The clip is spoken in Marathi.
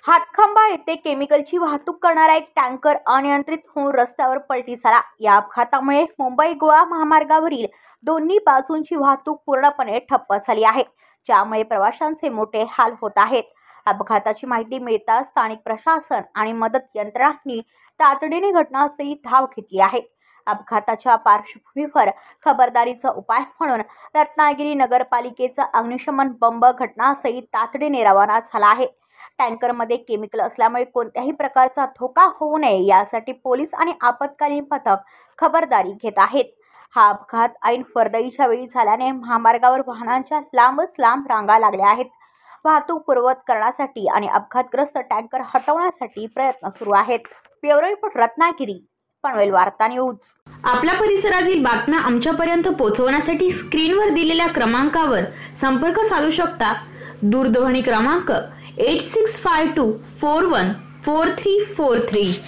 हातखंबा येथे केमिकलची वाहतूक करणारा एक टँकर अनियंत्रित होऊन रस्त्यावर पलटी झाला। या अपघातामुळे मुंबई गोवा महामार्गावरील दोन्ही बाजूंची वाहतूक पूर्णपणे ठप्प झाली आहे, ज्यामुळे प्रवाशांचे मोठे हाल होत आहेत। अपघाताची माहिती मिळताच स्थानिक प्रशासन आणि मदत यंत्रणांनी तातडीने घटनास्थळी धाव घेतली आहे। अपघाताच्या पार्श्वभूमीवर खबरदारीचा उपाय म्हणून रत्नागिरी नगरपालिकेचा अग्निशमन बंब घटनास्थळी तातडीने रवाना झाला आहे। टँकरमध्ये केमिकल असल्यामुळे कोणत्याही प्रकारचा धोका होऊ नये यासाठी पोलीस आणि आपत्कालीन पथक खबरदारी घेत आहेत। हा अपघात ऐन वर्दळीच्या वेळी झाल्याने महामार्गावर वाहनांच्या लांबच लांब रांगा लागल्या आहेत। वाहतूक पूर्ववत करण्यासाठी आणि अपघातग्रस्त टँकर हटवण्यासाठी प्रयत्न सुरू आहेत। ब्युरो रिपोर्ट रत्नागिरी, पनवेल वार्ता न्यूज। आपल्या परिसरातील बातम्या आमच्यापर्यंत पोहोचवण्यासाठी स्क्रीनवर दिलेल्या क्रमांकावर संपर्क साधू शकता। दूरध्वनी क्रमांक 8652414343।